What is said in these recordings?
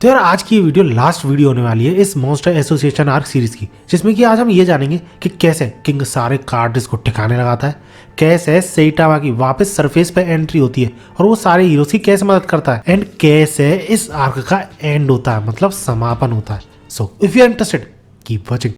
तो यार आज की ये वीडियो लास्ट वीडियो होने वाली है इस मॉन्स्टर एसोसिएशन आर्क सीरीज की, जिसमें कि आज हम ये जानेंगे कि कैसे किंग सारे कार्ड्स को ठिकाने लगाता है, कैसे सेइटावा की वापस सरफेस पे एंट्री होती है और वो सारे हीरोज की कैसे मदद करता है एंड कैसे इस आर्क का एंड होता है, मतलब समापन होता है। So if you are interested keep watching.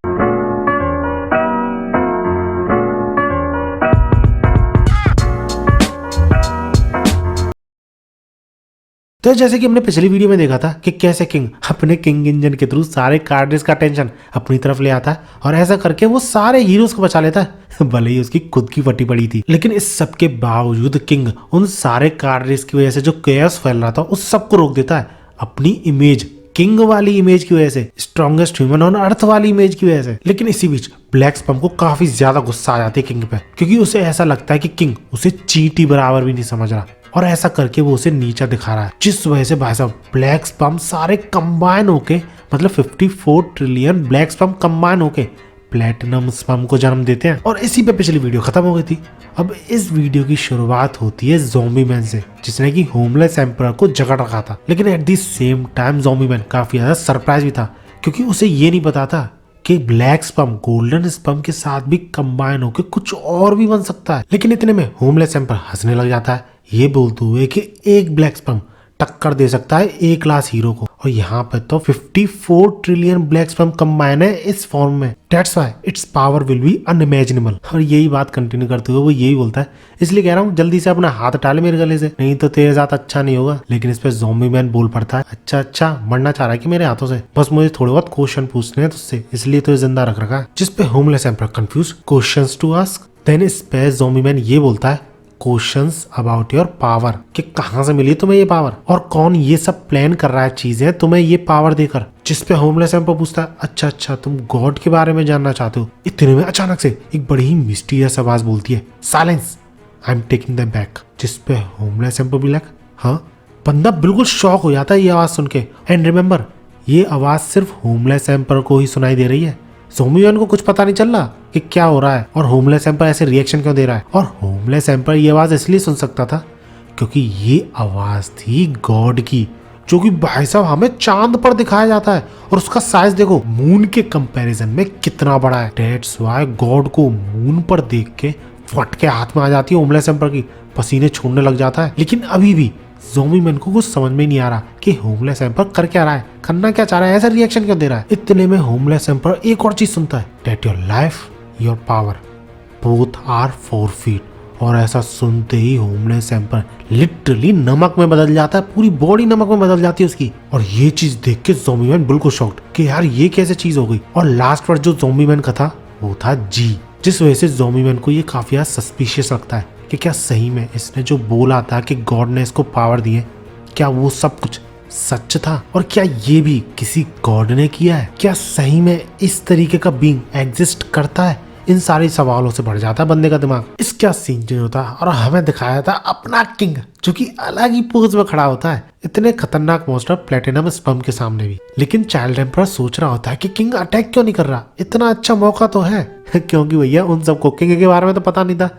तो जैसे कि हमने पिछली वीडियो में देखा था कि कैसे किंग अपने किंग इंजन के थ्रू सारे कार्ड्स का टेंशन अपनी तरफ ले आता है और ऐसा करके वो सारे हीरोज को बचा लेता है, भले ही उसकी खुद की फटी पड़ी थी। लेकिन इस सब के बावजूद किंग उन सारे कार्ड्स की वजह से जो केओस फैल रहा था उस सबको रोक देता है अपनी इमेज, किंग वाली इमेज की वजह से, स्ट्रॉन्गेस्ट ह्यूमन ऑन अर्थ वाली इमेज की वजह से। लेकिन इसी बीच ब्लैक स्पम को काफी ज्यादा गुस्सा आ जाती है किंग पे, क्योंकि उसे ऐसा लगता है कि किंग उसे चींटी बराबर भी नहीं समझ रहा और ऐसा करके वो उसे नीचा दिखा रहा है, जिस वजह से भाई साहब ब्लैक स्पम सारे कंबाइन होके, मतलब 54 ट्रिलियन ब्लैक स्पम कंबाइन होके प्लेटिनम स्पम को जन्म देते हैं। और इसी पे पिछली वीडियो खत्म हो गई थी। अब इस वीडियो की शुरुआत होती है ज़ॉम्बी मैन से, जिसने कि होमलेस एम्परर को जकड़ रखा था। लेकिन at the same time zombie man काफी ज्यादा सरप्राइज भी था, क्योंकि उसे ये नहीं पता था कि ब्लैक स्पम गोल्डन स्पम के साथ भी कंबाइन होकर कुछ और भी बन सकता है। लेकिन इतने में होमलेस एम्पर हंसने लग जाता है, ये बोलते हुए कि एक ब्लैक स्पम टक्कर दे सकता है ए क्लास हीरो को, और यहाँ पे तो 54 ट्रिलियन ब्लैक स्पम कंबाइन है इस फॉर्म में। That's why it's power will be unimaginable. और यही बात कंटिन्यू करते हुए वो यही बोलता है, इसलिए कह रहा हूँ जल्दी से अपना हाथ हटा ले मेरे गले से, नहीं तो तेरे साथ अच्छा नहीं होगा। लेकिन इस पे ज़ॉम्बी मैन बोल पड़ता है, अच्छा मरना चाह रहा है कि मेरे हाथों से, बस मुझे थोड़े बहुत क्वेश्चन पूछने हैं तुझसे, इसलिए तो जिंदा रख रखा है। जिस पे homeless emperor confuse questions to ask. Then इस पे ज़ॉम्बी मैन ये बोलता है, क्वेश्चंस अबाउट योर पावर, कि कहां से मिली तुम्हें ये पावर और कौन ये सब प्लान कर रहा है चीजें तुम्हें ये पावर देकर। जिस पे होमलेस एम्पर पूछता है, अच्छा तुम गॉड के बारे में जानना चाहते हो। इतने में अचानक से एक बड़ी ही मिस्टीरियस आवाज बोलती है, silence, I am taking them back. जिस पे होमलेस एम्पर भी लाइक, हाँ। बंदा बिल्कुल शॉक हो जाता है ये आवाज सुन के। एंड रिमेम्बर, ये आवाज सिर्फ होमलेस एम्पर को ही सुनाई दे रही है, ज़ॉम्बी मैन को कुछ पता नहीं चल रहा कि क्या हो रहा है और होमलेस एम्पर ऐसे रिएक्शन क्यों दे रहा है। और होमलेस एम्पर ये आवाज इसलिए सुन सकता था क्योंकि ये आवाज थी गॉड की, जो कि भाई साहब हमें चांद पर दिखाया जाता है और उसका साइज देखो मून के कंपैरिजन में कितना बड़ा है। दैट्स व्हाई गॉड को मून पर देख के फट के हाथ में आ जाती है होमलेस एम्पर की, पसीने छोड़ने लग जाता है। लेकिन अभी भी ज़ॉम्बी मैन को कुछ समझ में नहीं आ रहा कि होमलेस एम्पर कर क्या रहा है, करना क्या चाह रहा है, ऐसा रिएक्शन क्यों दे रहा है। इतने में होमलेस एम्पर एक और चीज सुनता है, that your life your power both are forfeit. और ऐसा सुनते ही होमलेस एम्पर लिटरली नमक में बदल जाता है, पूरी बॉडी नमक में बदल जाती है उसकी। और ये चीज देख के ज़ॉम्बी मैन बिल्कुल शॉक्ड कि यार ये कैसे चीज हो गई। और लास्ट वर्ड जो ज़ॉम्बी मैन का था वो था जी, जिस वजह से ज़ॉम्बी मैन को ये काफी ज्यादा सस्पिशियस लगता है कि क्या सही में इसने जो बोला था कि गॉड ने इसको पावर दी है, क्या वो सब कुछ सच था और क्या ये भी किसी गॉड ने किया है। क्या सही में इस तरीके का बीइंग एग्जिस्ट करता है। इन सारे सवालों से भर जाता है बंदे का दिमाग। इसका सीन चेंज होता है और हमें दिखाया था अपना किंग, जो कि अलग ही पोज में खड़ा होता है, इतने खतरनाक मॉन्स्टर प्लेटिनम स्पम के सामने भी। लेकिन चाइल्ड एम्परर सोच रहा होता है कि किंग अटैक क्यों नहीं कर रहा, इतना अच्छा मौका तो है। क्योंकि भैया उन सबको किंग के बारे में तो पता नहीं था,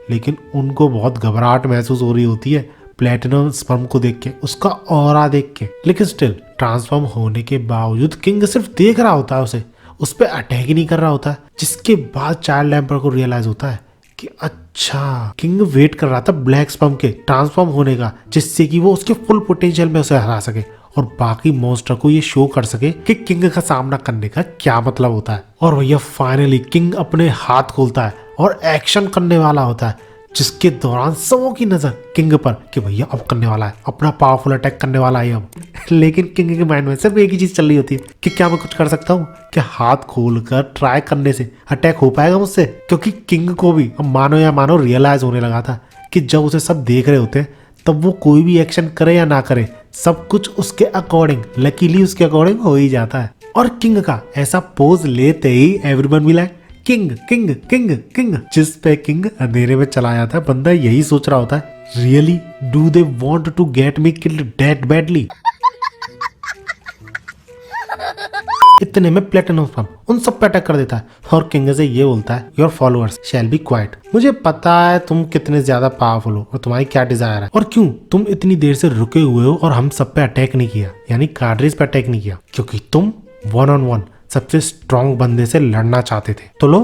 लेकिन उनको बहुत घबराहट महसूस हो रही होती है प्लेटिनम स्पर्म को देख के, उसका ऑरा देख के। लेकिन स्टिल ट्रांसफॉर्म होने के बावजूद किंग सिर्फ देख रहा होता है उसे, उस पर अटैक ही नहीं कर रहा होता है। जिसके बाद चाइल्ड एम्पर को रियलाइज होता है कि अच्छा किंग वेट कर रहा था ब्लैक स्पर्म के ट्रांसफॉर्म होने का, जिससे कि वो उसके फुल पोटेंशियल में उसे हरा सके और बाकी मॉन्स्टर को ये शो कर सके कि किंग का सामना करने का क्या मतलब होता है। और भैया फाइनली किंग अपने हाथ खोलता है और एक्शन करने वाला होता है, जिसके दौरान सबों की नजर किंग पर कि भैया अब करने वाला है, अपना पावरफुल अटैक करने वाला है अब। लेकिन किंग के माइंड में सिर्फ एक ही चीज चल रही होती है कि क्या मैं कुछ कर सकता हूँ, क्या हाथ खोलकर ट्राई करने से अटैक हो पाएगा मुझसे। क्योंकि किंग को भी अब मानो या मानो रियलाइज होने लगा था कि जब उसे सब देख रहे होते हैं तब वो कोई भी एक्शन करे या ना करे, सब कुछ उसके अकॉर्डिंग, लकीली उसके अकॉर्डिंग हो ही जाता है। और किंग का ऐसा पोज लेते ही एवरीवन भी like king king king king. जिस पे किंग अंधेरे में चला जाता है, बंदा यही सोच रहा होता है, really do they want to get me killed that badly. इतने में प्लेटिनम स्पर्म उन सब पे अटैक कर देता है और किंग से ये बोलता है your followers shall be quite. मुझे पता है तुम कितने ज्यादा पावरफुल हो और तुम्हारी क्या डिजायर है और क्यों तुम इतनी देर से रुके हुए हो और हम सब पे अटैक नहीं किया, यानी कार्ड्रेस पे अटैक नहीं किया, क्योंकि तुम 1-on-1 सबसे स्ट्रॉन्ग बंदे से लड़ना चाहते थे। तो लो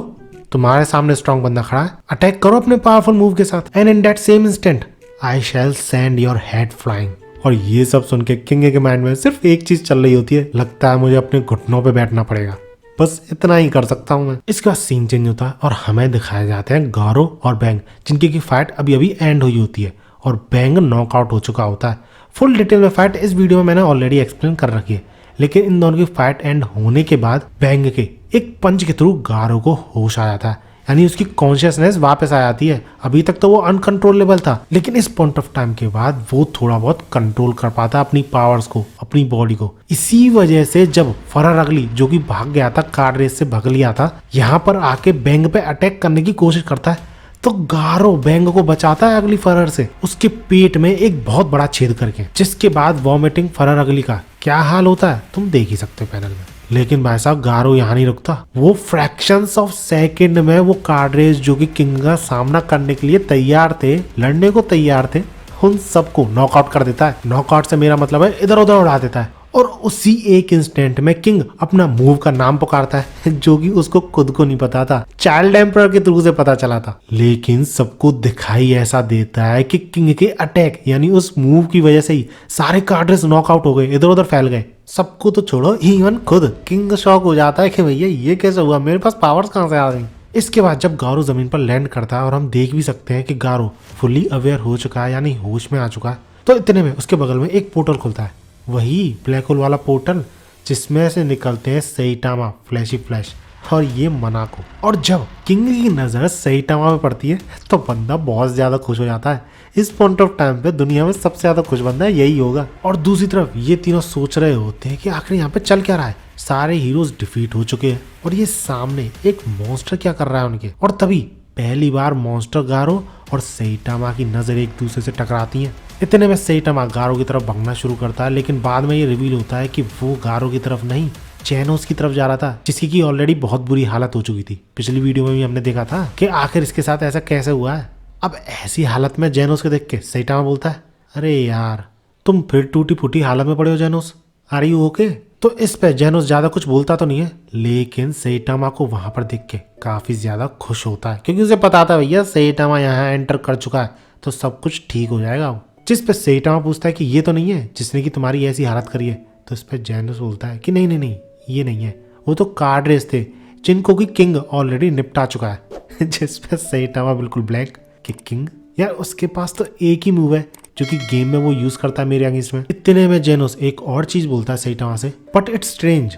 तुम्हारे सामने स्ट्रॉन्ग बंदा खड़ा है, अटैक करो अपने पावरफुल मूव के साथ and in that same instant I shall send your head flying. और ये सब सुन के किंग के माइंड में सिर्फ एक चीज चल रही होती है, लगता है मुझे अपने घुटनों पे बैठना पड़ेगा, बस इतना ही कर सकता हूँ मैं। इसके बाद सीन चेंज होता है और हमें दिखाए जाते हैं गारो और बैंग, जिनकी की फाइट अभी अभी एंड हुई होती है और बैंग नॉकआउट हो चुका होता है। फुल डिटेल में फाइट इस वीडियो में मैंने ऑलरेडी एक्सप्लेन कर रखी है, लेकिन इन दोनों की फाइट एंड होने के बाद बैंग के एक पंच के थ्रू गारो को होश आ जाता है, यानी उसकी कॉन्शियसनेस वापस आ जाती है। अभी तक तो वो अनकंट्रोलेबल था, लेकिन इस पॉइंट ऑफ टाइम के बाद वो थोड़ा बहुत कंट्रोल कर पाता अपनी पावर्स को, अपनी बॉडी को। इसी वजह से जब फरर अगली जो कि भाग गया था, कार्ड रेस से भाग लिया था, यहाँ पर आके बैंग पे अटैक करने की कोशिश करता है तो गारो बैंग को बचाता है अगली फरर से, उसके पेट में एक बहुत बड़ा छेद करके, जिसके बाद वॉमिटिंग फरर अगली का क्या हाल होता है तुम देख ही सकते हो पैनल में। लेकिन भाई साहब गारो यहाँ नहीं रुकता, वो फ्रैक्शंस ऑफ सेकंड में वो कार्ड्रेस जो कि किंग का सामना करने के लिए तैयार थे, लड़ने को तैयार थे, उन सबको नॉकआउट कर देता है। नॉकआउट से मेरा मतलब है इधर उधर उड़ा देता है। और उसी एक इंस्टेंट में किंग अपना मूव का नाम पुकारता है जो कि उसको खुद को नहीं पता था, चाइल्ड एम्परर के थ्रू से पता चला था। लेकिन सबको दिखाई ऐसा देता है कि किंग के अटैक यानी उस मूव की वजह से ही सारे कार्ड्रेस नॉकआउट हो गए, इधर उधर फैल गए। सबको तो छोड़ो, इवन खुद किंग शॉक हो जाता है कि भैया ये कैसे हुआ, मेरे पास पावर्स कहां से आ गई। इसके बाद जब गारो जमीन पर लैंड करता है और हम देख भी सकते हैं कि गारो फुली अवेयर हो चुका है, यानी होश में आ चुका है, तो इतने में उसके बगल में एक पोर्टल खुलता है, वही ब्लैक होल वाला पोर्टल जिसमें से निकलते हैं सैटामा, फ्लैशी फ्लैश और ये मनाको। और जब किंग की नजर सैटामा पे पड़ती है तो बंदा बहुत ज्यादा खुश हो जाता है। इस पॉइंट ऑफ टाइम पे दुनिया में सबसे ज्यादा खुश बंदा यही होगा। और दूसरी तरफ ये तीनों सोच रहे होते हैं कि आखिर यहाँ पे चल क्या रहा है, सारे हीरोज डिफीट हो चुके हैं और ये सामने एक मॉन्स्टर क्या कर रहा है उनके। और तभी पहली बार मॉन्स्टर गारो और सैटामा की नजर एक दूसरे से टकराती है। इतने में सैटामा गारो की तरफ भागना शुरू करता है, लेकिन बाद में ये रिवील होता है कि वो गारो की तरफ नहीं, जेनोस की तरफ जा रहा था, जिसकी की ऑलरेडी बहुत बुरी हालत हो चुकी थी। पिछली वीडियो में भी हमने देखा था कि आखिर इसके साथ ऐसा कैसे हुआ है। अब ऐसी हालत में जेनोस को देख के सैटामा बोलता है, अरे यार तुम फिर टूटी फूटी हालत में पड़े हो जेनोस, आर यू ओके। तो इस पे जेनोस ज्यादा कुछ बोलता तो नहीं है, लेकिन सैटामा को वहां पर देख के काफी ज्यादा खुश होता है, क्योंकि उसे पता था भैया सैटामा यहाँ एंटर कर चुका है तो सब कुछ ठीक हो जाएगा। जिस पे सैटामा पूछता है कि ये तो नहीं है जिसने की तुम्हारी ऐसी हालत करी है, तो इस पे जेनोस बोलता है कि नहीं नहीं नहीं ये नहीं है, वो तो कार्ड्रेस थे जिनको की किंग ऑलरेडी निपटा चुका है। जिस पे सैटामा बिल्कुल ब्लैंक कि किंग यार उसके पास तो एक ही मूव है जो कि गेम में वो यूज करता है मेरे अगेंस्ट में। इतने में जेनोस एक और चीज बोलता है सैटामा से, बट इट्स स्ट्रेंज,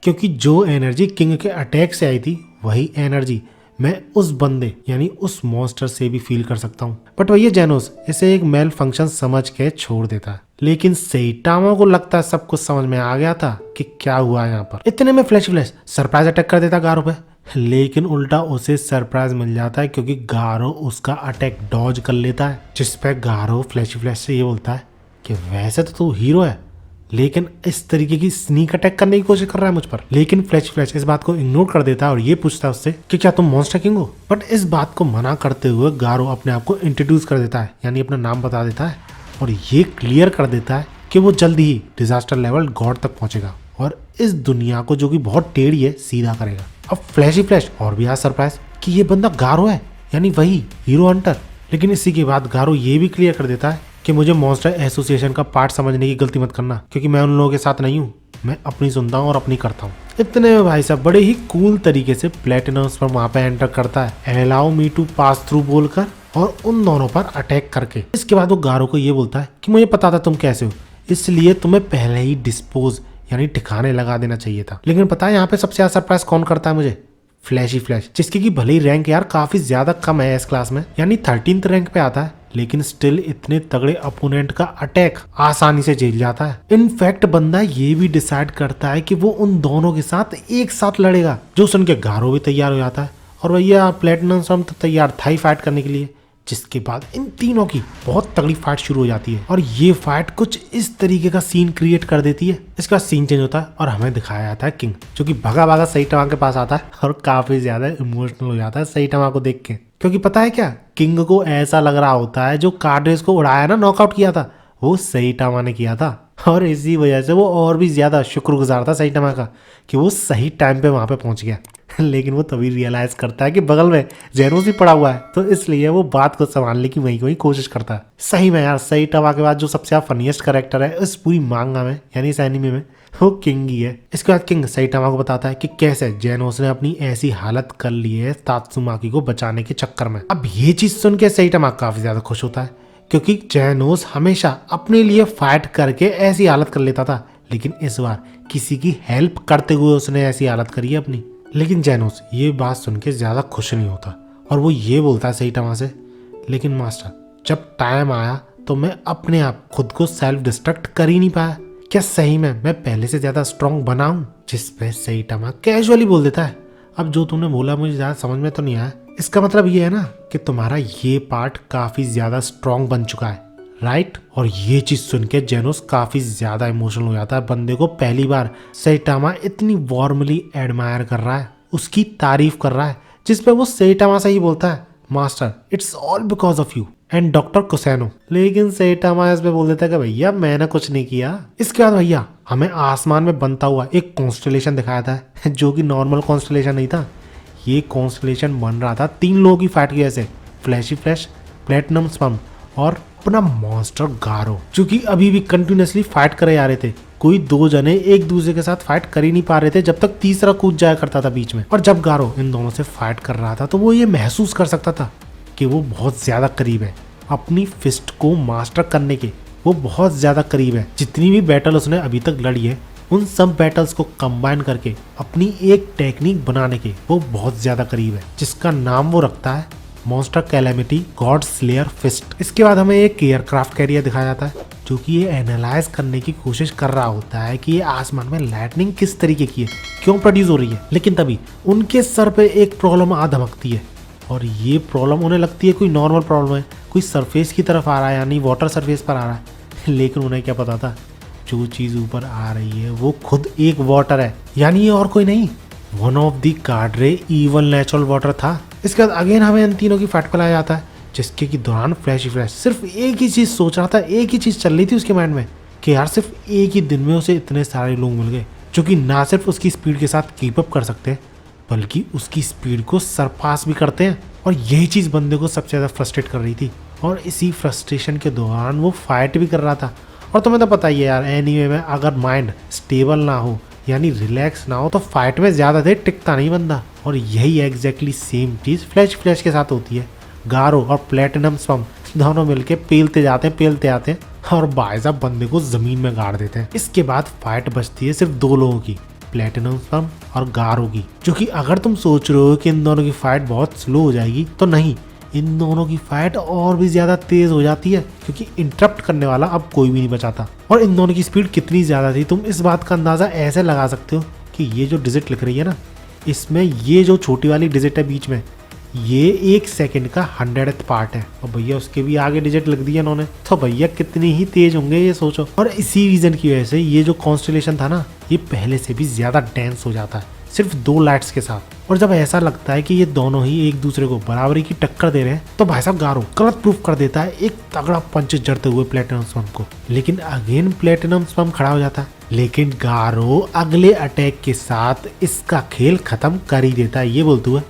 क्योंकि जो एनर्जी किंग के अटैक से आई थी वही एनर्जी मैं उस बंदे यानी उस मॉन्स्टर से भी फील कर सकता हूँ। बट भैया जेनोस इसे एक मेल फंक्शन समझ के छोड़ देता है, लेकिन सैटामा को लगता है सब कुछ समझ में आ गया था कि क्या हुआ यहाँ पर। इतने में फ्लैश सरप्राइज अटैक कर देता गारो पे, लेकिन उल्टा उसे सरप्राइज मिल जाता है क्योंकि गारो उसका अटैक डॉज कर लेता है। जिस पे गारो फ्लैश से ये बोलता है कि वैसे तो तू हीरो है, लेकिन इस तरीके की स्नीक अटैक करने की कोशिश कर रहा है मुझ पर। लेकिन फ्लैश इस बात को इग्नोर कर देता है और ये पूछता है उससे कि क्या तुम मॉन्स्टर किंग हो। बट इस बात को मना करते हुए गारो अपने आप को इंट्रोड्यूस कर देता है, यानी अपना नाम बता देता है और ये क्लियर कर देता है कि वो जल्दी ही डिजास्टर लेवल गॉड तक पहुंचेगा और इस दुनिया को जो कि बहुत टेढ़ी है सीधा करेगा। अब फ्लैश और भी आज सरप्राइज कि ये बंदा गारो है, यानी वही हीरो हंटर। लेकिन इसी के बाद गारो ये भी क्लियर कर देता है कि मुझे मॉन्स्टर एसोसिएशन का पार्ट समझने की गलती मत करना, क्योंकि मैं उन लोगों के साथ नहीं हूँ, मैं अपनी सुनता हूँ और अपनी करता हूँ। इतने में भाई साहब बड़े ही कूल तरीके से प्लेटिनम पर वहां पे एंटर करता है, allow me to pass through बोलकर और उन दोनों पर अटैक करके। इसके बाद वो गारो को ये बोलता है कि मुझे पता था तुम कैसे हो, इसलिए तुम्हें पहले ही डिस्पोज यानी ठिकाने लगा देना चाहिए था। लेकिन पता है यहाँ पे सबसे ज्यादा सरप्राइज कौन करता है मुझे, फ्लैश, जिसकी की भले ही रैंक यार काफी ज्यादा कम है इस क्लास में, यानी 13th रैंक पे आता है, लेकिन स्टिल इतने तगड़े अपोनेंट का अटैक आसानी से झेल जाता है। इनफैक्ट बंदा ये भी डिसाइड करता है कि वो उन दोनों के साथ एक साथ लड़ेगा, जो सुन के गारो भी तैयार हो जाता है और भैया प्लेटिनम तो तैयार था ही फाइट करने के लिए, जिसके बाद इन तीनों की बहुत तगड़ी फाइट शुरू हो जाती है और ये फाइट कुछ इस तरीके का सीन क्रिएट कर देती है। इसके बाद सीन चेंज होता है और हमें दिखाया जाता है किंग, जो कि भगा भागा सैटामा के पास आता है और काफी ज्यादा इमोशनल हो जाता है सैटामा को देख के, क्योंकि पता है क्या, किंग को ऐसा लग रहा होता है जो कार्ड रेस को उड़ाया ना, नॉकआउट किया था, वो सैटामा ने किया था। और इसी वजह से वो और भी ज्यादा शुक्रगुजार था सैटामा का कि वो सही टाइम पे वहां पे पहुंच गया। लेकिन वो तभी रियलाइज करता है कि बगल में जेनोस भी पड़ा हुआ है, तो इसलिए वो बात को संभालने की वही कोशिश करता है। सही में यार, सैटामा के बाद जो सबसे ज्यादा फनीएस्ट कैरेक्टर है इस पूरी मांगा में यानी इस एनीमे में, वो किंग ही है। इसके बाद किंग सैटामा को बताता है कि कैसे जेनोस ने अपनी ऐसी हालत कर ली है तात्सुमाकी को बचाने के चक्कर में। अब ये चीज सुन के सैटामा काफी ज्यादा खुश होता है, क्योंकि जेनोस हमेशा अपने लिए फाइट करके ऐसी हालत कर लेता था, लेकिन इस बार किसी की हेल्प करते हुए उसने ऐसी हालत करी है अपनी। लेकिन जेनोस ये बात सुन के ज्यादा खुश नहीं होता और वो ये बोलता है सैटामा से, लेकिन मास्टर जब टाइम आया तो मैं अपने आप खुद को सेल्फ डिस्ट्रक्ट कर ही नहीं पाया। क्या सही में मैं पहले से ज्यादा स्ट्रॉन्ग बना हूं? जिस पे सैटामा कैजुअली बोल देता है, अब जो तूने बोला मुझे ज्यादा समझ में तो नहीं आया, इसका मतलब ये है ना कि तुम्हारा ये पार्ट काफी ज्यादा स्ट्रॉन्ग बन चुका है, राइट? और ये चीज सुन के जेनोस काफी ज्यादा इमोशनल हो जाता है। बंदे को पहली बार सैटामा इतनी वार्मली एडमायर कर रहा है, उसकी तारीफ कर रहा है, जिसपे वो सैटामा से ही बोलता है, master it's all because of you and doctor Kusano. लेकिन सैटामा इस पे बोल देता है कि भैया मैंने कुछ नहीं किया। इसके बाद भैया हमें आसमान में बनता हुआ एक कॉन्स्टेलेशन दिखाया था, जो कि नॉर्मल कॉन्स्टेलेशन नहीं था। ये कॉन्स्टेलेशन बन रहा था 3 लोगों की फाइट की वजह से, फ्लैशी फ्लैश, प्लेटिनम स्पम और अपना मॉन्स्टर गारो, जो कि अभी भी कंटिन्यूसली फाइट करे जा रहे थे। कोई 2 जने एक दूसरे के साथ फाइट कर ही नहीं पा रहे थे जब तक तीसरा कूद जाया करता था बीच में। और जब गारो इन दोनों से फाइट कर रहा था तो वो ये महसूस कर सकता था कि वो बहुत ज्यादा करीब है अपनी फिस्ट को मास्टर करने के, वो बहुत ज्यादा करीब है। जितनी भी बैटल उसने अभी तक लड़ी है उन सब बैटल्स को कंबाइन करके अपनी एक टेक्निक बनाने के वो बहुत ज्यादा करीब है, जिसका नाम वो रखता है monster calamity god slayer fist. इसके बाद हमें एक एयरक्राफ्ट कैरियर दिखाया जाता है, जो कि ये एनालाइज करने की कोशिश कर रहा होता है कि ये आसमान में लाइटनिंग किस तरीके की है, क्यों प्रोड्यूस हो रही है। लेकिन तभी उनके सर पे एक प्रॉब्लम आ धमकती है और ये प्रॉब्लम उन्हें लगती है कोई नॉर्मल प्रॉब्लम है, कोई सरफेस की तरफ आ रहा है यानी वाटर सरफेस पर आ रहा है। लेकिन उन्हें क्या पता था, जो चीज ऊपर आ रही है वो खुद एक वाटर है, यानी ये और कोई नहीं, one of the cardre evil natural water था। इसके बाद अगेन हमें इन तीनों की फाइट को लाया जाता है, जिसके की दौरान फ्लैशी फ्लैश सिर्फ एक ही चीज सोच रहा था, एक ही चीज चल रही थी उसके माइंड में कि यार सिर्फ एक ही दिन में उसे इतने सारे लोग मिल गए जो कि ना सिर्फ उसकी स्पीड के साथ कीप अप कर सकते हैं बल्कि उसकी स्पीड को सरपास भी करते हैं। और यही चीज बंदे को सबसे ज्यादा फ्रस्ट्रेट कर रही थी और इसी फ्रस्ट्रेशन के दौरान वो फाइट भी कर रहा था। और तुम्हें तो पता ही है यार, एनीमे में अगर माइंड स्टेबल ना हो यानी रिलैक्स ना हो तो फाइट में ज्यादा देर टिकता नहीं बंदा। और यही एग्जैक्टली सेम चीज फ्लैश के साथ होती है। गारो और प्लेटिनम स्पम दोनों मिलके पेलते आते हैं और भाई साहब बंदे को जमीन में गाड़ देते हैं। इसके बाद फाइट बचती है सिर्फ 2 लोगों की, प्लेटिनम स्पम और गारो की, जो कि अगर तुम सोच रहे हो कि इन दोनों की फाइट बहुत स्लो हो जाएगी तो नहीं, इन दोनों की फाइट और भी ज्यादा तेज हो जाती है, क्योंकि इंटरप्ट करने वाला अब कोई भी नहीं बचाता। और इन दोनों की स्पीड कितनी ज्यादा थी तुम इस बात का अंदाजा ऐसे लगा सकते हो कि ये जो डिजिट लिख रही है ना, इसमें ये जो छोटी वाली डिजिट है बीच में, ये 1 सेकंड का 100th पार्ट है। और भैया उसके भी आगे डिजिट लिख दिया इन्होंने, तो भैया कितनी ही तेज होंगे ये सोचो। और इसी रीजन की वजह से ये जो कॉन्स्टेलेशन था ना, ये पहले से भी ज्यादा डेंस हो जाता है सिर्फ 2 लाइट्स के साथ। और जब ऐसा लगता है कि ये दोनों ही एक दूसरे को बराबरी की टक्कर दे रहे हैं तो भाई साहब गारो गलत प्रूफ कर देता है एक तगड़ा पंच जड़ते हुए प्लेटिनम स्पम को। लेकिन अगेन प्लेटिनम स्पम खड़ा हो जाता है, लेकिन गारो अगले अटैक के साथ इसका खेल खत्म कर ही देता है, ये बोलते हुए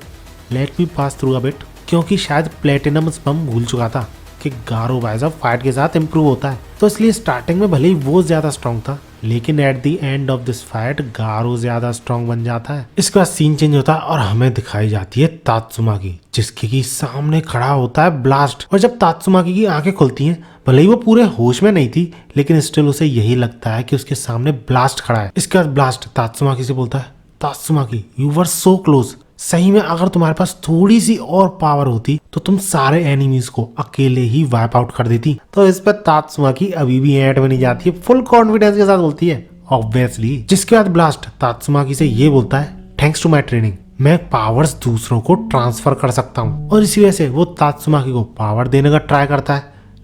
let me pass through a bit, क्योंकि शायद प्लेटिनम स्पम भूल चुका था कि गारो भाई साहब फाइट के साथ इम्प्रूव होता है। तो इसलिए स्टार्टिंग में भले ही वो ज्यादा स्ट्रॉन्ग था, लेकिन at the end of this fight Garo ज्यादा स्ट्रॉन्ग बन जाता है। इसके बाद सीन चेंज होता है और हमें दिखाई जाती है तात्सुमाकी, जिसके की सामने खड़ा होता है ब्लास्ट। और जब तात्सुमाकी की आंखें खुलती हैं, भले ही वो पूरे होश में नहीं थी, लेकिन स्टिल उसे यही लगता है कि उसके सामने ब्लास्ट खड़ा है। इसके बाद ब्लास्ट तात्सुमाकी से बोलता है, तात्सुमाकी यू वर सो क्लोज, सही में अगर तुम्हारे पास थोड़ी सी और पावर होती तो तुम सारे एनिमीज को अकेले ही वाइप आउट कर देती। तो इस पर तात्सुमाकी अभी भी ऐंठ बनी जाती है, फुल कॉन्फिडेंस के साथ बोलती है ऑब्वियसली। जिसके बाद ब्लास्ट तात्सुमाकी से ये बोलता है, थैंक्स टू माई ट्रेनिंग मैं पावर्स दूसरों को ट्रांसफर कर सकता हूँ। और इसी वजह से वो तात्सुमाकी को पावर देने का ट्राई करता है।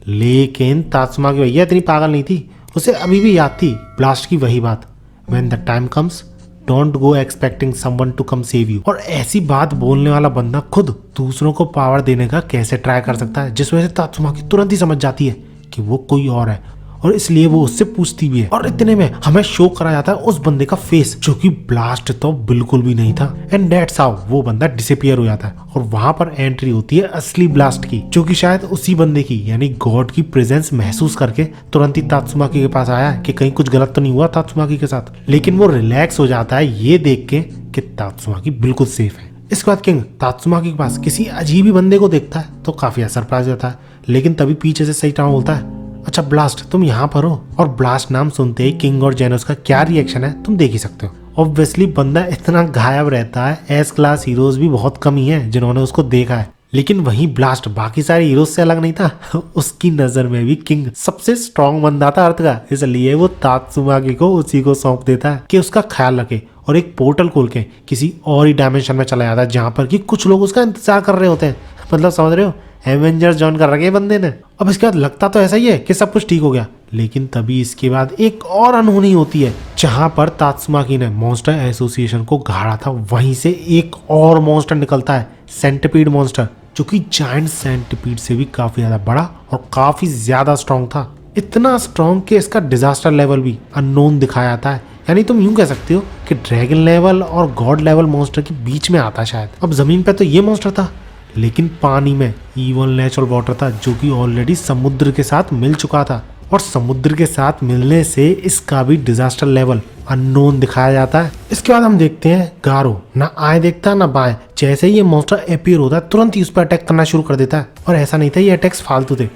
लेकिन तात्सुमाकी भैया इतनी पागल नहीं थी, उसे अभी भी याद थी ब्लास्ट की वही बात, when the time comes don't go expecting someone to come save you. और ऐसी बात बोलने वाला बंदा खुद दूसरों को पावर देने का कैसे ट्राई कर सकता है, जिस वजह से तात्सुमाकी तुरंत ही समझ जाती है कि वो कोई और है, और इसलिए वो उससे पूछती भी है। और इतने में हमें शो करा जाता है उस बंदे का फेस, जो कि ब्लास्ट तो बिल्कुल भी नहीं था। एंड दैट्स हाउ वो बंदा डिसअपीयर हो जाता है, और वहां पर एंट्री होती है असली ब्लास्ट की, जो कि शायद उसी बंदे की यानी गॉड की प्रेजेंस महसूस करके तुरंत ही तात्सुमाकी के पास आया है कि कहीं कुछ गलत तो नहीं हुआ तात्सुमाकी के साथ। लेकिन वो रिलैक्स हो जाता है ये देख के कि तात्सुमाकी बिल्कुल सेफ है। इसके बाद किंग तात्सुमाकी के पास किसी अजीब ही बंदे को देखता है तो काफी सरप्राइज होता है। लेकिन तभी पीछे से सैटामा बोलता है, अच्छा ब्लास्ट तुम यहाँ पर हो। और ब्लास्ट नाम सुनते ही किंग और जेनोस का क्या रिएक्शन है तुम देख ही सकते हो। ऑब्वियसली बंदा इतना गायब रहता है, एस क्लास हीरोज भी बहुत कम ही हैं जिन्होंने उसको देखा है। लेकिन वहीं ब्लास्ट बाकी सारे हीरोज से अलग नहीं था। उसकी नजर में भी किंग सबसे स्ट्रॉन्ग बंदा था अर्थ का, इसलिए वो तात्सुमाकी को उसी को सौंप देता है कि उसका ख्याल रखे, और एक पोर्टल खोल के किसी और ही डायमेंशन में चला जाता है जहाँ पर कि कुछ लोग उसका इंतजार कर रहे होते हैं। मतलब समझ रहे हो, एवेंजर्स ज्वाइन कर रखे बंदे ने। अब इसके बाद लगता तो ऐसा ही है कि सब कुछ ठीक हो गया, लेकिन तभी इसके बाद एक और अनहोनी होती है। जहां पर तात्सुमाकी ने मॉन्स्टर एसोसिएशन को गाड़ा था, वहीं से एक और मॉन्स्टर निकलता है, सेंटिपीड मॉन्स्टर, जो कि जायंट सेंटिपीड से भी काफी ज्यादा बड़ा और काफी ज्यादा स्ट्रॉन्ग था। इतना स्ट्रॉन्ग कि इसका डिजास्टर लेवल भी अननोन दिखाया जाता है। यानी तुम यूं कह सकते हो कि ड्रैगन लेवल और गॉड लेवल मॉन्स्टर के बीच में आता शायद। अब जमीन पे तो ये मॉन्स्टर था, लेकिन पानी में इवल नेचुरल वाटर था, जो कि ऑलरेडी समुद्र के साथ मिल चुका था। और समुद्र के साथ मिलने से इसका भी डिजास्टर लेवल अननोन दिखाया जाता है। इसके बाद हम देखते हैं गारो ना आए देखता ना बाएं, जैसे ही ये मॉन्स्टर अपीयर होता है तुरंत ही उस पर अटैक करना शुरू कर देता है। और ऐसा नहीं था ये अटैक्स फालतू थे,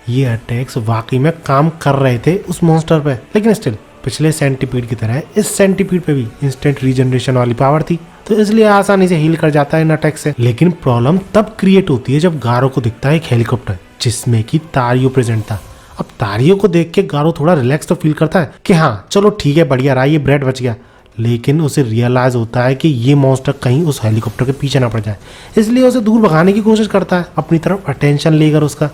ये अटैक्स वाकई में काम कर रहे थे उस मॉन्स्टर पे। लेकिन स्टिल पिछले सेंटिपीड की तरह इस सेंटिपीड पे भी इंस्टेंट रीजनरेशन वाली पावर थी, तो इसलिए आसानी से हील कर जाता है इन अटैक से। लेकिन प्रॉब्लम तब क्रिएट होती है जब गारो को दिखता है एक हेलीकॉप्टर जिसमें कि तारियो प्रेजेंट था। अब तारियो को देख के गारो थोड़ा रिलैक्स तो फील करता है कि हाँ चलो ठीक है बढ़िया रहा, ये ब्रेड बच गया। लेकिन उसे रियलाइज होता है कि ये मॉन्स्टर कहीं उस हेलीकॉप्टर के पीछे ना पड़ जाए, इसलिए उसे दूर भगाने की कोशिश करता है अपनी तरफ अटेंशन लेकर उसका।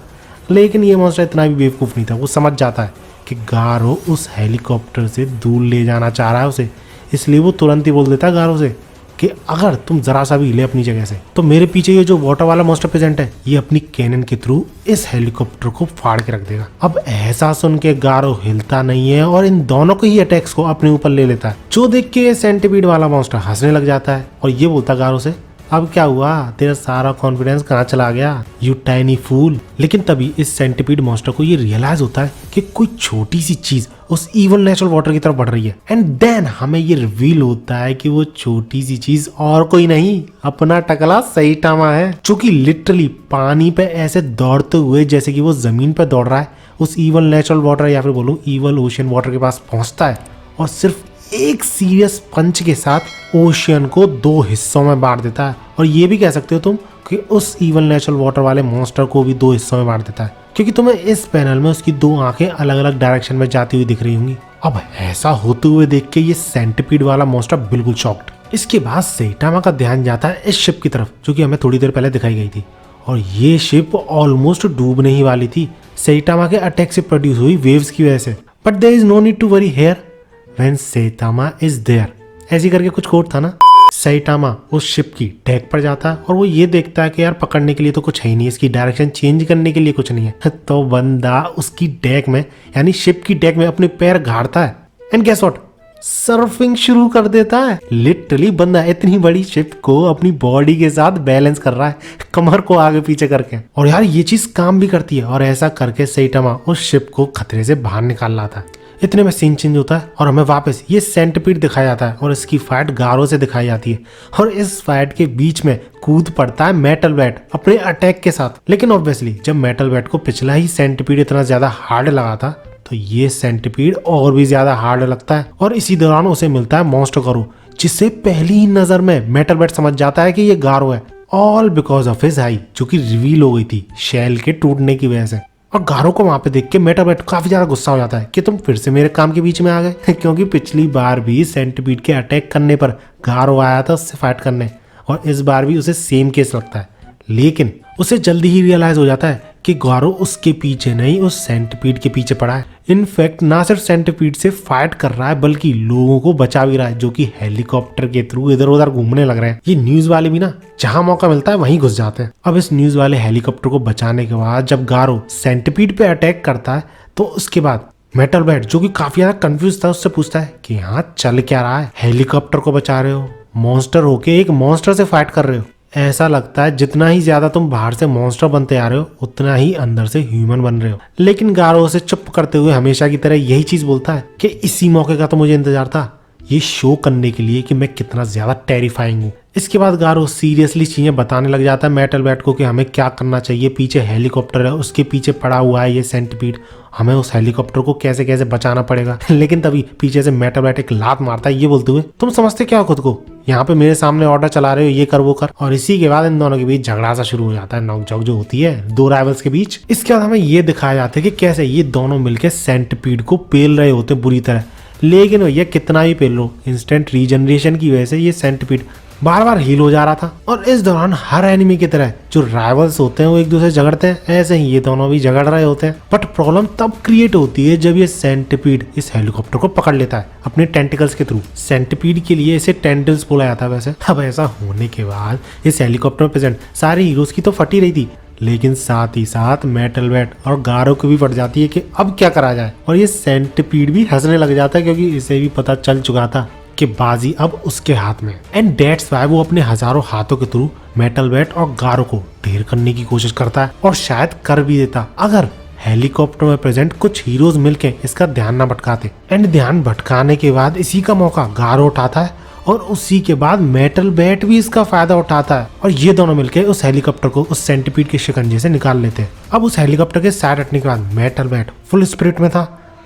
लेकिन ये मॉन्स्टर इतना भी बेवकूफ़ नहीं था, वो समझ जाता है कि गारो उस हेलीकॉप्टर से दूर ले जाना चाह रहा है उसे, इसलिए वो तुरंत ही बोल देता है गारो से कि अगर तुम जरा सा भी हिले अपनी जगह से तो मेरे पीछे ये जो वाटर वाला मॉन्स्टर प्रेजेंट है ये अपनी कैनन के थ्रू इस हेलीकॉप्टर को फाड़ के रख देगा। अब ऐसा सुन के गारो हिलता नहीं है और इन दोनों के ही अटैक्स को अपने ऊपर ले लेता है, जो देख के सेंटिपीड वाला मॉन्स्टर हंसने लग जाता है और ये बोलता गारो से, अब क्या हुआ, तेरा सारा कॉन्फिडेंस कहाँ चला गया, यू टाइनी फूल। लेकिन तभी इस सेंटिपीड मॉन्स्टर को ये रियलाइज होता है कि कोई छोटी सी चीज उस इवल नेचुरल वाटर की तरफ बढ़ रही है। एंड देन हमें ये रिवील होता है कि वो छोटी सी चीज और कोई नहीं, अपना टकला सैटामा है, जो कि लिटरली पानी पे ऐसे दौड़ते हुए जैसे कि वो जमीन पे दौड़ रहा है उस इवल नेचुरल वाटर या फिर बोलूं इवल ओशियन वाटर के पास पहुंचता है और सिर्फ एक सीरियस पंच के साथ ओशियन को 2 हिस्सों में बांट देता है। और ये भी कह सकते हो तुम कि उस इवल नेचुरल वाटर वाले मॉन्स्टर को भी 2 हिस्सों में बांट देता है, क्योंकि तुम्हें इस पैनल में उसकी 2 आंखें अलग अलग डायरेक्शन में जाती हुई दिख रही होंगी। अब ऐसा होते हुए देख के ये सेंटिपीड वाला मॉन्स्टर बिल्कुल शॉक्ड। इसके बाद सैटामा का ध्यान जाता है इस शिप की तरफ, जो कि हमें थोड़ी देर पहले दिखाई गई थी, और ये शिप ऑलमोस्ट डूबने ही वाली थी सैटामा के अटैक से प्रोड्यूस हुई वेव्स की वजह से। But there is no need to worry here when Saitama is there, ऐसी करके कुछ कोड था ना। सैटामा उस शिप की डेक पर जाता है और वो ये देखता है कि यार पकड़ने के लिए तो कुछ है ही नहीं, इसकी डायरेक्शन चेंज करने के लिए कुछ नहीं है। तो बंदा उसकी डेक में यानी शिप की डेक में अपने पैर गाड़ता है एंड गेस व्हाट, सर्फिंग शुरू कर देता है। लिटरली बंदा इतनी बड़ी शिप को अपनी बॉडी के साथ बैलेंस कर रहा है, कमर को आगे पीछे करके। और यार ये चीज काम भी करती है, और ऐसा करके सैटामा उस शिप को खतरे से बाहर निकाल लाता है। इतने में सीन चेंज होता है और हमें वापस ये सेंटिपीड दिखाया जाता है और इसकी फाइट गारो से दिखाई जाती है। और इस फाइट के बीच में कूद पड़ता है मेटल बैट अपने अटैक के साथ। लेकिन ऑब्वियसली जब मेटल बैट को पिछला ही सेंटिपीड इतना ज्यादा हार्ड लगा था, तो ये सेंटिपीड और भी ज्यादा हार्ड लगता है। और इसी दौरान उसे मिलता है मॉन्स्टर गारो, जिससे पहली ही नजर में मेटल बैट समझ जाता है कि ये गारो है, ऑल बिकॉज ऑफ हिज आई, जो कि रिवील हो गई थी शेल के टूटने की वजह से। और गारो को वहां पे देख के मेटल बैट काफी ज्यादा गुस्सा हो जाता है कि तुम फिर से मेरे काम के बीच में आ गए। क्योंकि पिछली बार भी सेंटिपीड के अटैक करने पर गारो आया था उससे फाइट करने, और इस बार भी उसे सेम केस लगता है। लेकिन उसे जल्दी ही रियलाइज हो जाता है कि गारो उसके पीछे नहीं, उस सेंटिपीड के पीछे पड़ा है। इनफैक्ट ना सिर्फ सेंटिपीड से फाइट कर रहा है बल्कि लोगों को बचा भी रहा है, जो कि हेलीकॉप्टर के थ्रू इधर उधर घूमने लग रहे हैं। ये न्यूज वाले भी ना जहां मौका मिलता है वहीं घुस जाते हैं। अब इस न्यूज वाले हेलीकॉप्टर को बचाने के बाद जब गारो सेंटिपीड पे अटैक करता है तो उसके बाद मेटल बैट, जो कि काफी ज्यादा कंफ्यूज था, उससे पूछता है कि यहाँ चल क्या रहा है? हेलीकॉप्टर को बचा रहे हो, मॉन्स्टर होके एक मॉन्स्टर से फाइट कर रहे हो। ऐसा लगता है जितना ही ज्यादा तुम बाहर से मॉन्स्टर बनते आ रहे हो उतना ही अंदर से ह्यूमन बन रहे हो। लेकिन गारो उसे चुप करते हुए हमेशा की तरह यही चीज बोलता है कि इसी मौके का तो मुझे इंतजार था, ये शो करने के लिए कि मैं कितना ज्यादा टेरिफाइंग हूँ। इसके बाद गारो सीरियसली चीजें बताने लग जाता है मेटल बैट को कि हमें क्या करना चाहिए। पीछे हेलीकॉप्टर है, उसके पीछे पड़ा हुआ है ये सेंटिपीड, हमें उस हेलीकॉप्टर को कैसे कैसे बचाना पड़ेगा। लेकिन तभी पीछे से मेटल बैट एक लात मारता है ये बोलते हुए, तुम समझते क्या हो खुद को? यहाँ पे मेरे सामने ऑर्डर चला रहे हो, ये कर वो कर। और इसी के बाद इन दोनों के बीच झगड़ा सा शुरू हो जाता है, नोकझोंक जो होती है दो राइवल्स के बीच। इसके बाद हमें ये दिखाया जाता है कि कैसे ये दोनों मिलकर सेंटिपीड को पेल रहे होते बुरी तरह। लेकिन भैया कितना ही पेल लो, इंस्टेंट रीजनरेशन की वजह से ये सेंटिपीड बार बार हील हो जा रहा था। और इस दौरान हर एनिमी की तरह जो राइवल्स होते हैं वो एक दूसरे से झगड़ते हैं, ऐसे ही ये दोनों भी झगड़ रहे होते हैं। बट प्रॉब्लम तब क्रिएट होती है जब ये सेंटिपीड इस हेलीकॉप्टर को पकड़ लेता है अपने टेंटिकल्स के थ्रू। सेंटिपीड के लिए इसे टेंटल्स बोला जाता है वैसे। अब ऐसा होने के बाद इस हेलीकॉप्टर में प्रेजेंट सारी हीरोज की तो फटी रही थी, लेकिन साथ ही साथ मेटल बैट और गारो की भी फट जाती है कि अब क्या करा जाए। और ये सेंटिपीड भी हंसने लग जाता है क्योंकि इसे भी पता चल चुका था कि बाजी अब उसके हाथ में। एंड दैट्स व्हाई वो अपने हजारों हाथों के थ्रू मेटल बैट और गारो को ढेर करने की कोशिश करता है, और शायद कर भी देता अगर हेलीकॉप्टर में प्रेजेंट कुछ हीरोज मिलके इसका ध्यान न भटकाते। एंड ध्यान भटकाने के बाद इसी का मौका गारो उठाता है और उसी के बाद मेटल बैट भी इसका फायदा उठाता है, और ये दोनों मिलके उस हेलीकॉप्टर को उस सेंटिपीड के शिकंजे से निकाल लेते हैं। अब उस हेलीकॉप्टर के साइड हटने के बाद मेटल बैट फुल स्पिरिट में था,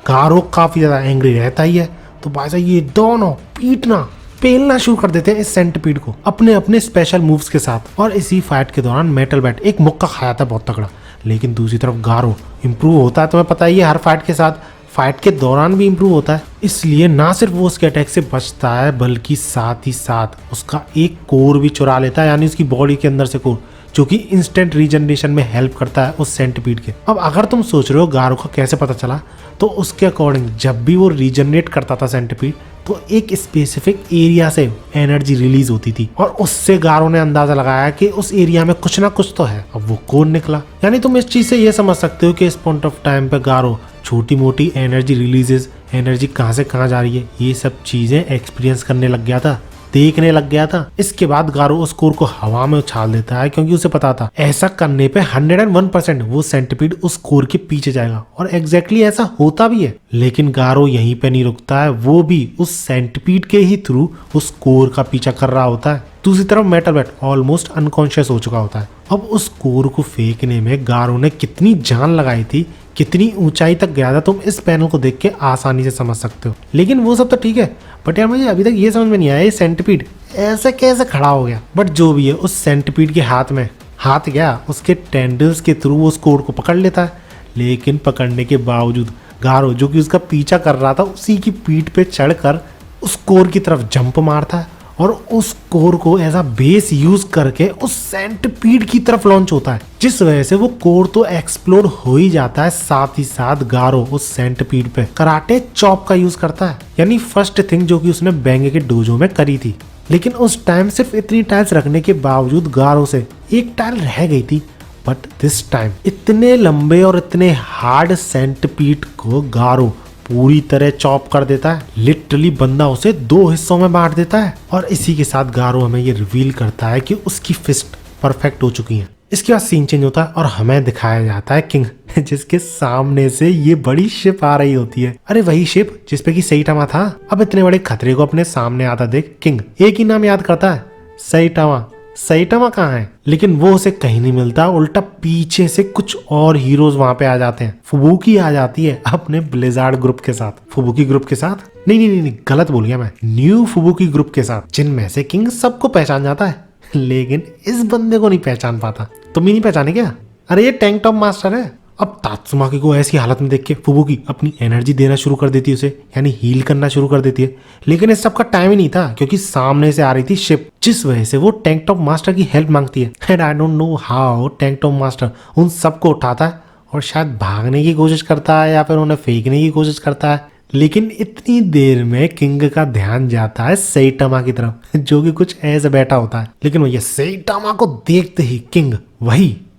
गारो काफी ज्यादा एंग्री रहता ही है। तो भाई साहब ये दोनों पीटना पेलना शुरू कर देते हैं इस सेंटिपीड को अपने अपने स्पेशल मूव्स के साथ। और इसी फाइट के दौरान मेटल बैट एक मुक्का खाया था बहुत तगड़ा, लेकिन दूसरी तरफ गारो इम्प्रूव होता है। तुम्हें पता ही है हर फाइट के साथ फाइट के दौरान भी इम्प्रूव होता है, इसलिए ना सिर्फ वो उसके अटैक से बचता है बल्कि साथ ही साथ उसका एक कोर भी चुरा लेता है, यानी उसकी बॉडी के अंदर से कोर, जो कि इंस्टेंट रीजनरेशन में हेल्प करता है उस सेंटिपीड के। अब अगर तुम सोच रहे हो गारो का कैसे पता चला, तो उसके अकॉर्डिंग जब भी वो रीजनरेट करता था सेंटिपीड तो एक स्पेसिफिक एरिया से एनर्जी रिलीज होती थी, और उससे गारो ने अंदाजा लगाया कि उस एरिया में कुछ ना कुछ तो है। अब वो कौन निकला, यानी तुम इस चीज से ये समझ सकते हो कि इस पॉइंट ऑफ टाइम पे गारो छोटी मोटी एनर्जी रिलीजेस, एनर्जी कहाँ से कहाँ जा रही है, ये सब चीजें एक्सपीरियंस करने लग गया था, देखने लग गया था। इसके बाद गारो उस कोर को हवा में उछाल देता है क्योंकि उसे पता था ऐसा करने पे 101% वो सेंटिपीड उस कोर के पीछे जाएगा, और एग्जैक्टली ऐसा होता भी है। लेकिन गारो यहीं पे नहीं रुकता है, वो भी उस सेंटिपीड के ही थ्रू उस कोर का पीछा कर रहा होता है। दूसरी तरफ मेटल बैट ऑलमोस्ट अनकॉन्शियस हो चुका होता है। अब उस कोर को फेंकने में गारो ने कितनी जान लगाई थी, कितनी ऊंचाई तक गया था, तुम इस पैनल को देख के आसानी से समझ सकते हो। लेकिन वो सब तो ठीक है, बट यार मुझे अभी तक ये समझ में नहीं आया ये सेंटिपीड ऐसे कैसे खड़ा हो गया। बट जो भी है, उस सेंटिपीड के हाथ में हाथ गया, उसके टेंडल्स के थ्रू उस कोर को पकड़ लेता है। लेकिन पकड़ने के बावजूद गारो, जो कि उसका पीछा कर रहा था, उसी की पीठ पे चढ़कर उस कोर की तरफ जंप मारता है और उस कोर को एज अ बेस यूज करके उस सेंटिपीड की तरफ लॉन्च होता है, जिस वजह से वो कोर तो एक्सप्लोड हो ही जाता है। साथ ही साथ गारो उस सेंटिपीड पे कराटे चॉप का यूज करता है, यानी फर्स्ट थिंग जो कि उसने बेंगे के डोजो में करी थी। लेकिन उस टाइम सिर्फ इतनी टाइल्स रखने के बावजूद गारो से एक टाइल रह गई थी, बट दिस टाइम इतने लंबे और इतने हार्ड सेंटिपीड को गारो पूरी तरह चॉप कर देता है। लिटरली बंदा उसे 2 हिस्सों में बांट देता है, और इसी के साथ गारो हमें ये रिवील करता है कि उसकी फिस्ट परफेक्ट हो चुकी है। इसके बाद सीन चेंज होता है और हमें दिखाया जाता है किंग, जिसके सामने से ये बड़ी शिप आ रही होती है। अरे वही शिप जिसपे कि सैटामा था। अब इतने बड़े खतरे को अपने सामने आता देख किंग एक ही नाम याद करता है, सैटामा। सैटामा कहाँ है? लेकिन वो उसे कहीं नहीं मिलता, उल्टा पीछे से कुछ और हीरोज वहां पे आ जाते हैं। फुबुकी आ जाती है अपने ब्लिजार्ड ग्रुप के साथ। फुबुकी ग्रुप के साथ नहीं, गलत बोल गया मैं, न्यू फुबुकी ग्रुप के साथ, जिनमें से किंग सबको पहचान जाता है, लेकिन इस बंदे को नहीं पहचान पाता। तुम ही नहीं पहचाने क्या? अरे ये टैंक टॉप मास्टर है, अब तात्सुमाकी को ऐसी हालत में देख के फुबुकी अपनी एनर्जी देना शुरू कर देती है उसे, यानी हील करना शुरू कर देती है। लेकिन इस सब का टाइम ही नहीं था क्योंकि सामने से आ रही थी शिप, जिस वजह से वो टैंक टॉप मास्टर की हेल्प मांगती है। And I don't know how tank top master उन सबको उठाता है और शायद भागने की कोशिश करता है या फिर उन्हें फेंकने की कोशिश करता है। लेकिन इतनी देर में किंग का ध्यान जाता है सैटामा की तरफ, जो कि कुछ ऐसे बैठा होता है। लेकिन भैया सैटामा को देखते ही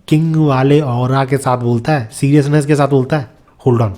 किंग वाले ऑरा के साथ बोलता है, सीरियसनेस के साथ बोलता है, hold on,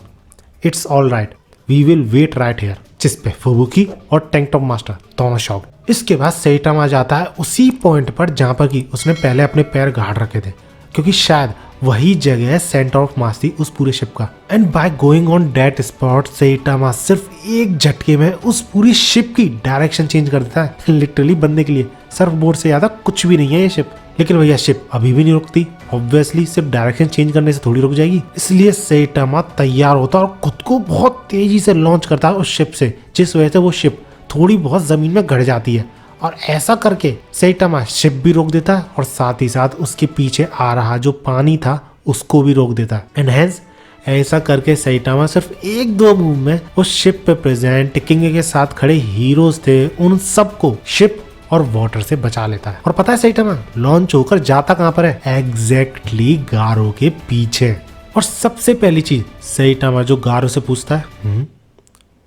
it's all right, we will wait right here. जिस पे फुबुकी और टैंक टॉप मास्टर दोनों शॉक। इसके बाद सैटामा जाता है उसी पॉइंट पर जहां पर कि उसने पहले अपने पैर गाड़ रखे थे, क्योंकि शायद वही जगह है सेंटर ऑफ मास थी उस पूरे शिप का। And by going on that spot Saitama सिर्फ एक झटके में उस पूरी शिप की डायरेक्शन चेंज कर देता है। लिटरली बंदे के लिए सर्फ बोर्ड से ज्यादा कुछ भी नहीं है ये शिप। लेकिन भैया शिप अभी भी नहीं रुकती, ऑब्वियसली सिर्फ डायरेक्शन चेंज करने से थोड़ी रुक जाएगी। इसलिए सैटामा तैयार होता है और खुद को बहुत तेजी से लॉन्च करता है उस शिप से, जिस वजह से वो शिप थोड़ी बहुत जमीन में गड़ जाती है। और ऐसा करके सैटामा शिप भी रोक देता है और साथ ही साथ उसके पीछे आ रहा जो पानी था उसको भी रोक देता है। एंड हेंस ऐसा करके सैटामा सिर्फ एक दो मूव में उस शिप पे प्रेजेंट किंग के साथ खड़े हीरोज थे उन सबको शिप और वाटर से बचा लेता है। और पता है सैटामा लॉन्च होकर जाता कहां पर है? एग्जैक्टली गारो के पीछे। और सबसे पहली चीज सैटामा जो गारो से पूछता है,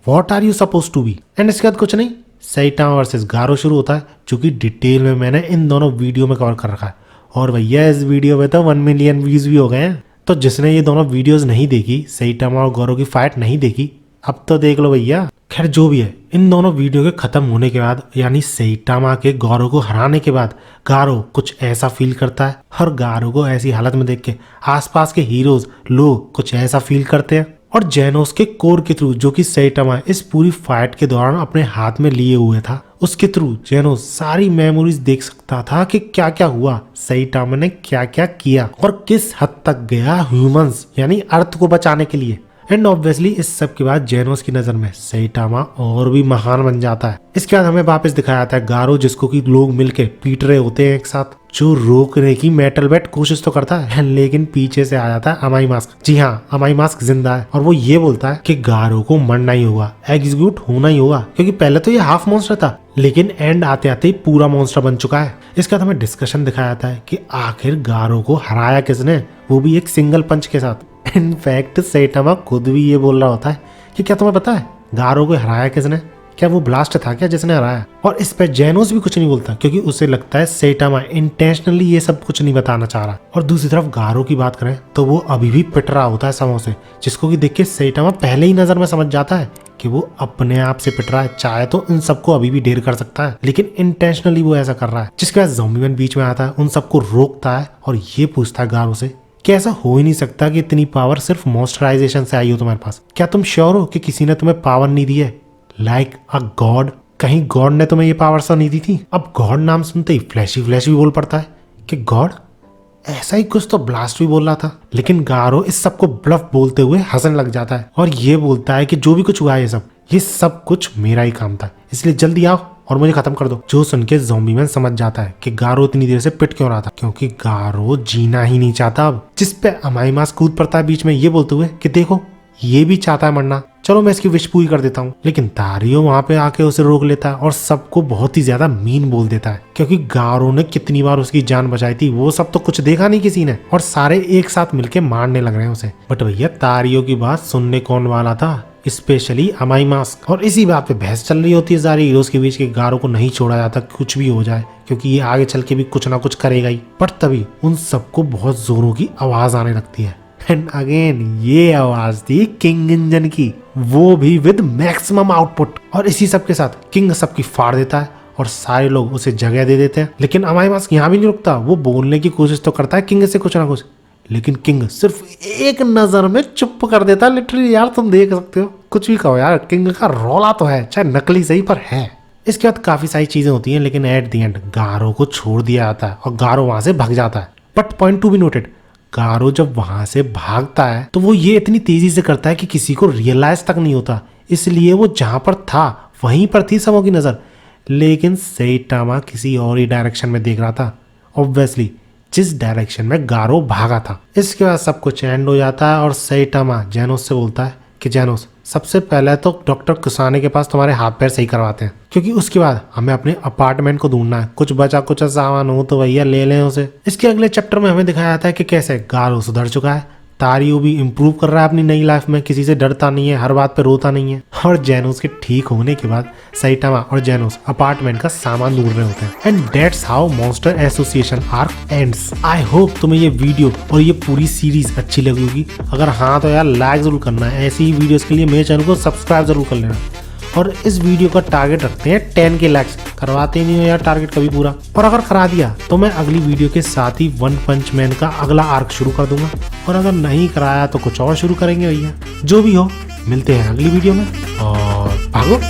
what are you suppose to be? And इसके बाद कुछ नहीं, सैटामा वर्सेस गारो शुरू होता है, जो कि डिटेल में मैंने इन दोनों वीडियो में कवर कर रखा है। और भैया इस वीडियो में तो 1 मिलियन व्यूज भी हो गए हैं। तो जिसने ये दोनों वीडियोस नहीं देखी, सैटामा और गारो की फाइट नहीं देखी, अब तो देख लो भैया। खैर जो भी है, इन दोनों वीडियो के खत्म होने के बाद यानी सैटामा के गारो को हराने के बाद गारो कुछ ऐसा फील करता है और गारो को ऐसी हालत में देख के आसपास के हीरोज लोग कुछ ऐसा फील करते हैं। और जेनोस के कोर के थ्रू जो कि सैटामा इस पूरी फाइट के दौरान अपने हाथ में लिए हुए था, उसके थ्रू जेनोस सारी मेमोरीज देख सकता था कि क्या क्या हुआ, सैटामा ने क्या क्या किया और किस हद तक गया ह्यूमंस यानी अर्थ को बचाने के लिए। एंड ऑब्वियसली इस सब के बाद जेनोस की नजर में सैटामा और भी महान बन जाता है। इसके बाद हमें वापस दिखाया जाता है गारो, जिसको कि लोग मिलके पीट रहे होते हैं एक साथ, जो रोकने की मेटल बैट कोशिश तो करता है लेकिन पीछे से आ जाता है अमाई मास्क। जी हाँ, अमाई मास्क जिंदा है और वो ये बोलता है कि गारो को मरना ही होगा, एग्जीक्यूट होना ही होगा, क्योंकि पहले तो ये हाफ मॉन्स्टर था लेकिन एंड आते आते ही पूरा मॉन्स्टर बन चुका है। इसके बाद हमें डिस्कशन दिखाया जाता है कि आखिर गारो को हराया किसने, वो भी एक सिंगल पंच के साथ। इनफैक्ट सैटामा खुद भी ये बोल रहा होता है कि क्या तुम्हें पता है गारो को हराया किसने? क्या वो ब्लास्ट था क्या जिसने हराया? और इस पे जेनोस भी कुछ नहीं बोलता क्योंकि उसे लगता है सैटामा इंटेंशनली ये सब कुछ नहीं बताना चाह रहा। और दूसरी तरफ गारो की बात करें तो वो अभी भी पिट रहा होता है समों से, जिसको कि देख के सैटामा पहले ही नजर में समझ जाता है कि वो अपने आप से पिट रहा है। चाहे तो इन सबको अभी भी ढेर कर सकता है लेकिन इंटेंशनली वो ऐसा कर रहा है। जिसके बाद ज़ॉम्बीमैन बीच में आता है, उन सबको रोकता है और ये पूछता है गारो से कि ऐसा हो ही नहीं सकता कि इतनी पावर सिर्फ मॉइस्चराइजेशन से आई हो तुम्हारे पास। क्या तुम श्योर हो कि किसी ने तुम्हें पावर नहीं दी है लाइक अ गॉड? कहीं गॉड ने तुम्हें ये पावर तो नहीं दी थी? अब गॉड नाम सुनते ही फ्लैश भी बोल पड़ता है कि गॉड, ऐसा ही कुछ तो ब्लास्ट भी बोल रहा था। लेकिन गारो इस सबको ब्लफ बोलते हुए हंसने लग जाता है और ये बोलता है कि जो भी कुछ हुआ है ये सब कुछ मेरा ही काम था, इसलिए जल्दी आओ और मुझे खत्म कर दो। जो सुन के ज़ॉम्बीमैन समझ जाता है कि गारो इतनी देर से पिट क्यों रहा था, क्योंकि गारो जीना ही नहीं चाहता अब। जिस पे अमाई मास्क कूद पड़ता है बीच में ये बोलते हुए कि देखो ये भी चाहता है मरना, चलो मैं इसकी विश पूरी कर देता हूँ। लेकिन तारियो वहां पे आके उसे रोक लेता है और सबको बहुत ही ज्यादा मीन बोल देता है, क्योंकि गारो ने कितनी बार उसकी जान बचाई थी वो सब तो कुछ देखा नहीं किसी ने, और सारे एक साथ मिलके मारने लग रहे हैं उसे। बट भैया तारियो की बात सुनने कौन वाला था, स्पेशली अमाई मास्क। और इसी बात पे बहस चल रही होती है सारे हीरोज के बीच कि गारो को नहीं छोड़ा जाता कुछ भी हो जाए, क्योंकि ये आगे चल के भी कुछ ना कुछ करेगा ही। बट तभी उन सबको बहुत जोरों की आवाज आने लगती है एंड अगेन ये आवाज थी किंग इंजन की, वो भी विद मैक्सिमम आउटपुट। और इसी सब के साथ किंग सबकी फाड़ देता है और सारे लोग उसे जगह दे देते हैं। लेकिन अमाई मास्क यहाँ भी नहीं रुकता, वो बोलने की कोशिश तो करता है किंग से कुछ ना कुछ, लेकिन किंग सिर्फ एक नजर में चुप कर देता है। लिटरली यार तुम देख सकते हो, कुछ भी कहो यार, किंग का रौला तो है, चाहे नकली सही पर है। इसके बाद काफी सारी चीजें होती हैं, लेकिन एट द एंड गारो को छोड़ दिया जाता है और गारो वहां से भाग जाता है। But point to be noted, Garo जब वहां से भागता है तो वो ये इतनी तेजी से करता है कि किसी को रियलाइज तक नहीं होता, इसलिए वो जहां पर था वहीं पर थी सबों की नजर। लेकिन सैटामा किसी और ही डायरेक्शन में देख रहा था, ऑब्वियसली जिस डायरेक्शन में गारो भागा था। इसके बाद सब कुछ एंड हो जाता है और सैटामा जेनोस से बोलता है कि जेनोस, सबसे पहले तो डॉक्टर कुसाने के पास तुम्हारे हाथ पैर सही करवाते हैं, क्योंकि उसके बाद हमें अपने अपार्टमेंट को ढूंढना है। कुछ बचा कुछ सामान हो तो भैया ले लें उसे। इसके अगले चैप्टर में हमें दिखाया जाता है कि कैसे गारो सुधर चुका है, तारियो भी इम्प्रूव कर रहा है अपनी नई लाइफ में, किसी से डरता नहीं है, हर बात पे रोता नहीं है। और जेनोस के ठीक होने के बाद सैटामा और जेनोस अपार्टमेंट का सामान ढूंढ रहे होते हैं। And that's how monster association arc ends. I hope तुम्हें ये वीडियो और ये पूरी सीरीज अच्छी लगी होगी। अगर हाँ तो यार लाइक जरूर करना है। ऐसी ही वीडियोस के लिए मेरे चैनल को सब्सक्राइब जरूर कर लेना। और इस वीडियो का टारगेट रखते हैं 10 के लाइक्स। करवाते नहीं हो यार टारगेट कभी पूरा। और अगर करा दिया तो मैं अगली वीडियो के साथ ही वन पंच मैन का अगला आर्क शुरू कर दूंगा। और अगर नहीं कराया तो कुछ और शुरू करेंगे भैया। जो भी हो, मिलते हैं अगली वीडियो में और भागो।